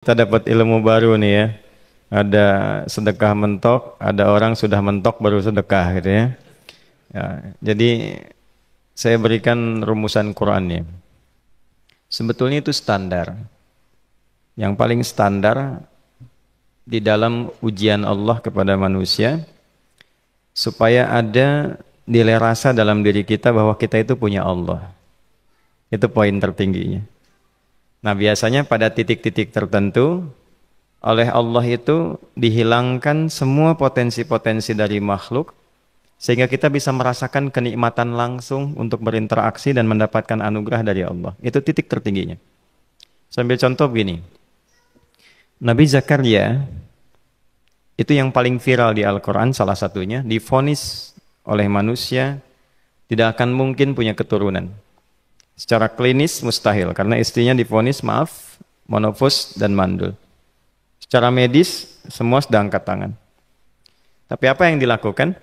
Kita dapat ilmu baru nih ya. Ada sedekah mentok, ada orang sudah mentok baru sedekah gitu ya. Ya, jadi saya berikan rumusan Qur'annya. Sebetulnya itu standar. Yang paling standar di dalam ujian Allah kepada manusia supaya ada nilai rasa dalam diri kita bahwa kita itu punya Allah. Itu poin tertingginya. Nah, biasanya pada titik-titik tertentu oleh Allah itu dihilangkan semua potensi-potensi dari makhluk sehingga kita bisa merasakan kenikmatan langsung untuk berinteraksi dan mendapatkan anugerah dari Allah. Itu titik tertingginya. Sambil contoh begini. Nabi Zakaria itu yang paling viral di Al-Quran, salah satunya divonis oleh manusia tidak akan mungkin punya keturunan. Secara klinis mustahil karena istrinya divonis monofus dan mandul. Secara medis semua sudah angkat tangan. Tapi apa yang dilakukan?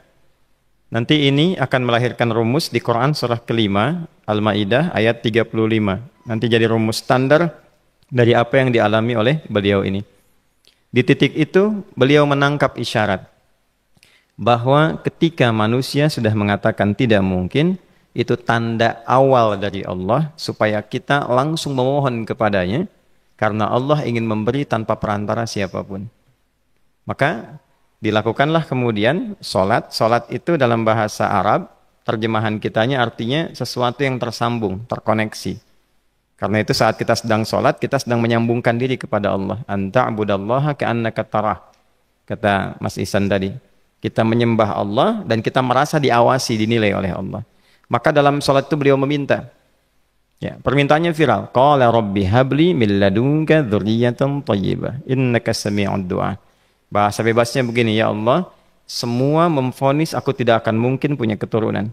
Nanti ini akan melahirkan rumus di Quran surah kelima Al-Maidah ayat 35. Nanti jadi rumus standar dari apa yang dialami oleh beliau ini. Di titik itu beliau menangkap isyarat bahwa ketika manusia sudah mengatakan tidak mungkin, itu tanda awal dari Allah supaya kita langsung memohon kepadanya karena Allah ingin memberi tanpa perantara siapapun. Maka dilakukanlah kemudian solat. Solat itu dalam bahasa Arab, terjemahan kitanya artinya sesuatu yang tersambung, terkoneksi. Karena itu saat kita sedang solat, kita sedang menyambungkan diri kepada Allah. Anta'budallaha ka'annaka tarah. Kata Mas Ihsan tadi. Kita menyembah Allah dan kita merasa diawasi, dinilai oleh Allah. Maka dalam sholat itu beliau meminta. Ya, permintaannya viral. Qala rabbi habli min ladunka dzurriyyatan thayyibah innaka sami'ud du'a. Bahasa bebasnya begini, ya Allah, semua memvonis aku tidak akan mungkin punya keturunan.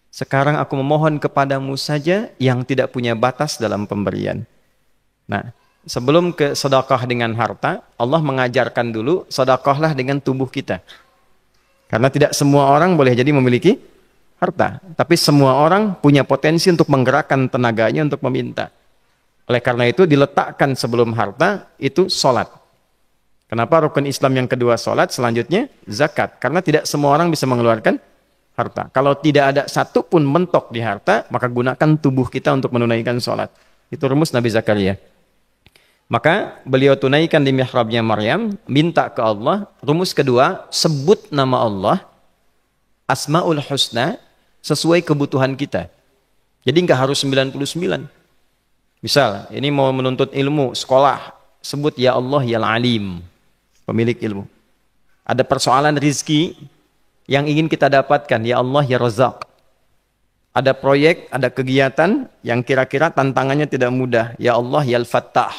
Sekarang aku memohon kepadamu saja yang tidak punya batas dalam pemberian. Nah, sebelum ke sedekah dengan harta, Allah mengajarkan dulu sedekahlah dengan tubuh kita. Karena tidak semua orang boleh jadi memiliki harta, tapi semua orang punya potensi untuk menggerakkan tenaganya untuk meminta. Oleh karena itu diletakkan sebelum harta itu sholat. Kenapa rukun Islam yang kedua sholat, selanjutnya zakat? Karena tidak semua orang bisa mengeluarkan harta. Kalau tidak ada satu pun mentok di harta, maka gunakan tubuh kita untuk menunaikan sholat. Itu rumus Nabi Zakaria. Maka beliau tunaikan di mihrabnya Maryam, minta ke Allah. Rumus kedua, sebut nama Allah, Asmaul Husna, sesuai kebutuhan kita. Jadi nggak harus 99. Misal, ini mau menuntut ilmu, sekolah, sebut ya Allah ya Alim, pemilik ilmu. Ada persoalan rizki yang ingin kita dapatkan, ya Allah ya Razak. Ada proyek, ada kegiatan yang kira-kira tantangannya tidak mudah, ya Allah ya Al-Fattah.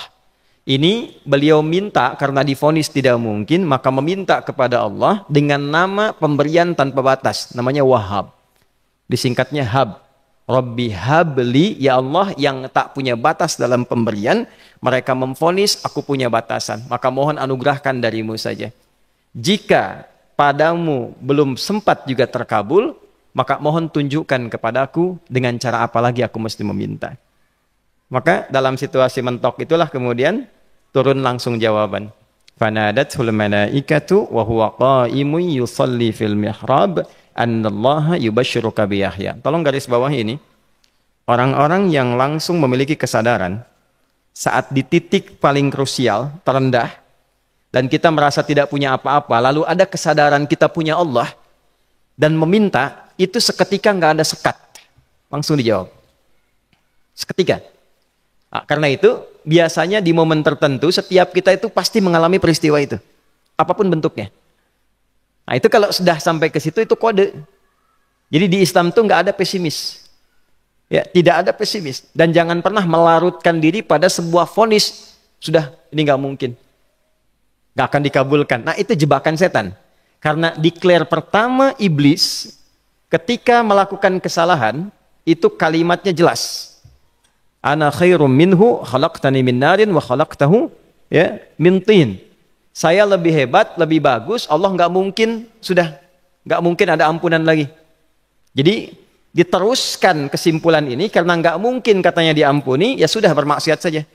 Ini beliau minta karena divonis tidak mungkin, maka meminta kepada Allah dengan nama pemberian tanpa batas, namanya Wahhab. Disingkatnya Hab. Rabbi habli, ya Allah yang tak punya batas dalam pemberian, mereka memvonis aku punya batasan, maka mohon anugerahkan darimu saja. Jika padamu belum sempat juga terkabul, maka mohon tunjukkan kepadaku dengan cara apa lagi aku mesti meminta. Maka dalam situasi mentok itulah kemudian turun langsung jawaban. Fanadathul malaikatu wa huwa qa'imun yusalli fil mihrab annallaha yubashshiruka bi Yahya. Tolong garis bawah ini. Orang-orang yang langsung memiliki kesadaran saat di titik paling krusial, terendah, dan kita merasa tidak punya apa-apa, lalu ada kesadaran kita punya Allah dan meminta, itu seketika nggak ada sekat. Langsung dijawab. Seketika. Nah, karena itu biasanya di momen tertentu setiap kita itu pasti mengalami peristiwa itu, apapun bentuknya. Nah itu kalau sudah sampai ke situ itu kode. Jadi di Islam itu nggak ada pesimis, ya tidak ada pesimis dan jangan pernah melarutkan diri pada sebuah vonis sudah ini nggak mungkin, nggak akan dikabulkan. Nah itu jebakan setan. Karena declare pertama iblis ketika melakukan kesalahan itu kalimatnya jelas. Ana khairum minhu khalaqtani min narin wa khalaqtahu ya min tin. Saya lebih hebat, lebih bagus. Allah nggak mungkin ada ampunan lagi. Jadi diteruskan kesimpulan ini karena nggak mungkin katanya diampuni, ya sudah bermaksiat saja.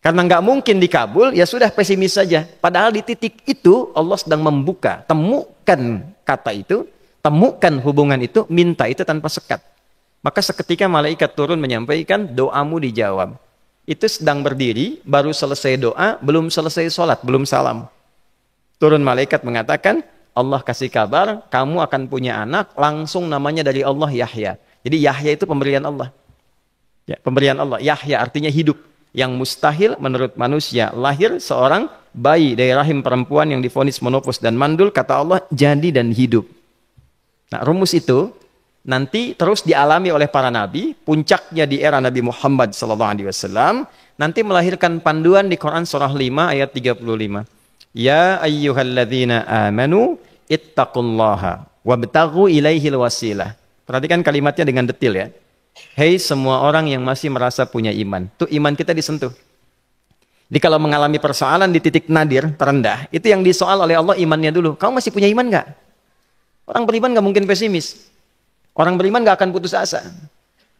Karena nggak mungkin dikabul, ya sudah pesimis saja. Padahal di titik itu Allah sedang membuka. Temukan kata itu, temukan hubungan itu, minta itu tanpa sekat. Maka seketika malaikat turun menyampaikan, doamu dijawab. Itu sedang berdiri, baru selesai doa, belum selesai sholat, belum salam. Turun malaikat mengatakan, Allah kasih kabar, kamu akan punya anak, langsung namanya dari Allah Yahya. Jadi Yahya itu pemberian Allah. Ya, pemberian Allah. Yahya artinya hidup. Yang mustahil menurut manusia, lahir seorang bayi dari rahim perempuan yang divonis menopause dan mandul, kata Allah, jadi dan hidup. Nah, rumus itu nanti terus dialami oleh para nabi, puncaknya di era Nabi Muhammad SAW, nanti melahirkan panduan di Quran surah 5 ayat 35. Ya ayyuhalladzina amanu ittaqullaha wabtaghu ilaihil wasilah. Perhatikan kalimatnya dengan detail ya. Hei semua orang yang masih merasa punya iman. Tuh iman kita disentuh. Jadi kalau mengalami persoalan di titik nadir, terendah, itu yang disoal oleh Allah imannya dulu. Kamu masih punya iman nggak? Orang beriman nggak mungkin pesimis. Orang beriman nggak akan putus asa.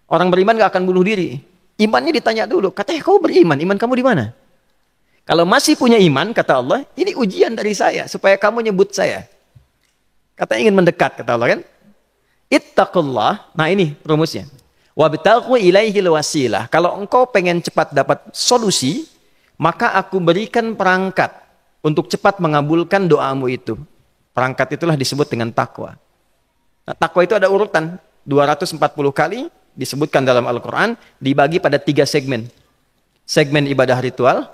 Orang beriman nggak akan bunuh diri. Imannya ditanya dulu. Katanya kau beriman, iman kamu di mana? Kalau masih punya iman, kata Allah, ini ujian dari saya supaya kamu nyebut saya. Katanya ingin mendekat, kata Allah kan? Ittaqullah. Nah ini rumusnya. Wabtaghu ilaihil wasilah. Kalau engkau pengen cepat dapat solusi, maka aku berikan perangkat untuk cepat mengabulkan doamu itu. Perangkat itulah disebut dengan takwa. Nah, takwa itu ada urutan 240 kali disebutkan dalam Al-Quran, dibagi pada 3 segmen. Segmen ibadah ritual,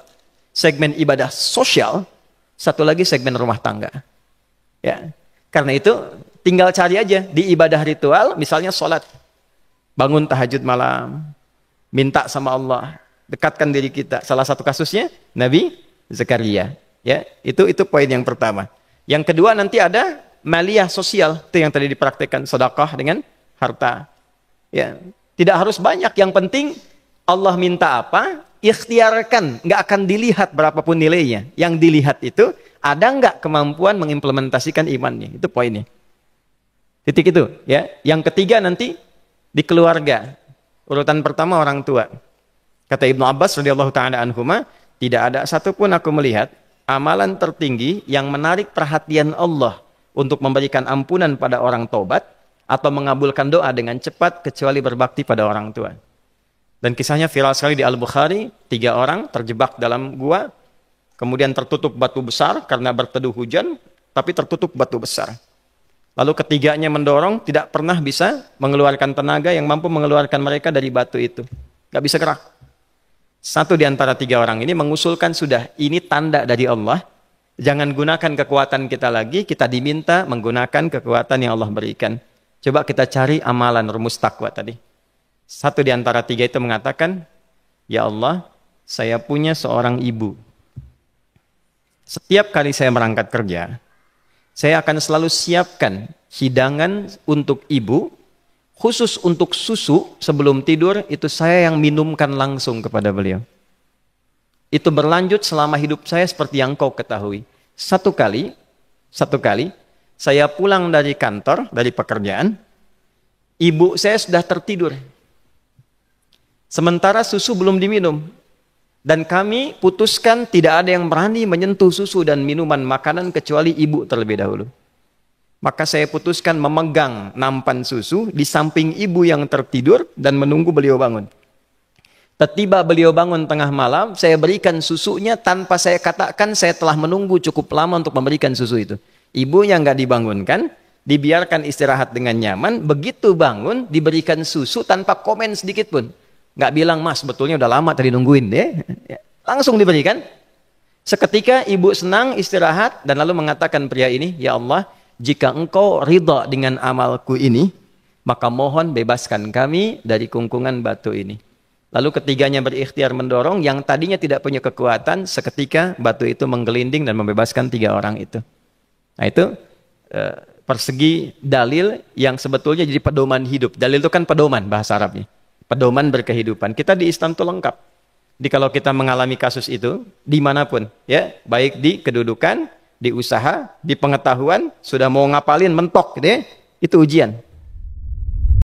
segmen ibadah sosial, satu lagi segmen rumah tangga. Ya, karena itu tinggal cari aja di ibadah ritual, misalnya sholat. Bangun tahajud malam, minta sama Allah, dekatkan diri kita. Salah satu kasusnya Nabi Zakaria. Ya, itu poin yang pertama. Yang kedua nanti ada maliyah sosial, itu yang tadi dipraktekkan, sedekah dengan harta. Ya, tidak harus banyak, yang penting Allah minta apa, ikhtiarkan, nggak akan dilihat berapapun nilainya. Yang dilihat itu ada nggak kemampuan mengimplementasikan imannya, itu poinnya. Titik itu, ya. Yang ketiga nanti di keluarga. Urutan pertama orang tua. Kata Ibnu Abbas radhiyallahu taala anhuma, tidak ada satupun aku melihat amalan tertinggi yang menarik perhatian Allah untuk memberikan ampunan pada orang taubat atau mengabulkan doa dengan cepat kecuali berbakti pada orang tua. Dan kisahnya viral sekali di Al-Bukhari, 3 orang terjebak dalam gua, kemudian tertutup batu besar karena berteduh hujan, tapi tertutup batu besar. Lalu ketiganya mendorong, tidak pernah bisa mengeluarkan tenaga yang mampu mengeluarkan mereka dari batu itu. Gak bisa gerak. Satu di antara 3 orang ini mengusulkan, sudah, ini tanda dari Allah. Jangan gunakan kekuatan kita lagi, kita diminta menggunakan kekuatan yang Allah berikan. Coba kita cari amalan rumus takwa tadi. Satu di antara 3 itu mengatakan, ya Allah, saya punya seorang ibu. Setiap kali saya berangkat kerja, saya akan selalu siapkan hidangan untuk ibu, khusus untuk susu sebelum tidur, itu saya yang minumkan langsung kepada beliau. Itu berlanjut selama hidup saya seperti yang kau ketahui. Satu kali, saya pulang dari kantor, dari pekerjaan, ibu saya sudah tertidur. Sementara susu belum diminum. Dan kami putuskan tidak ada yang berani menyentuh susu dan minuman makanan kecuali ibu terlebih dahulu. Maka saya putuskan memegang nampan susu di samping ibu yang tertidur dan menunggu beliau bangun. Tiba beliau bangun tengah malam, saya berikan susunya tanpa saya katakan saya telah menunggu cukup lama untuk memberikan susu itu. Ibunya nggak dibangunkan, dibiarkan istirahat dengan nyaman, begitu bangun diberikan susu tanpa komen sedikit pun. Nggak bilang, mas betulnya udah lama tadi nungguin deh. Langsung diberikan. Seketika ibu senang istirahat dan lalu mengatakan pria ini, ya Allah, jika engkau ridha dengan amalku ini, maka mohon bebaskan kami dari kungkungan batu ini. Lalu ketiganya berikhtiar mendorong, yang tadinya tidak punya kekuatan, seketika batu itu menggelinding dan membebaskan 3 orang itu. Nah itu persegi dalil yang sebetulnya jadi pedoman hidup. Dalil itu kan pedoman bahasa Arabnya. Pedoman berkehidupan. Kita di Islam itu lengkap. Jadi kalau kita mengalami kasus itu, dimanapun, ya, baik di kedudukan, di usaha, di pengetahuan, sudah mau ngapalin mentok, gitu ya, itu ujian.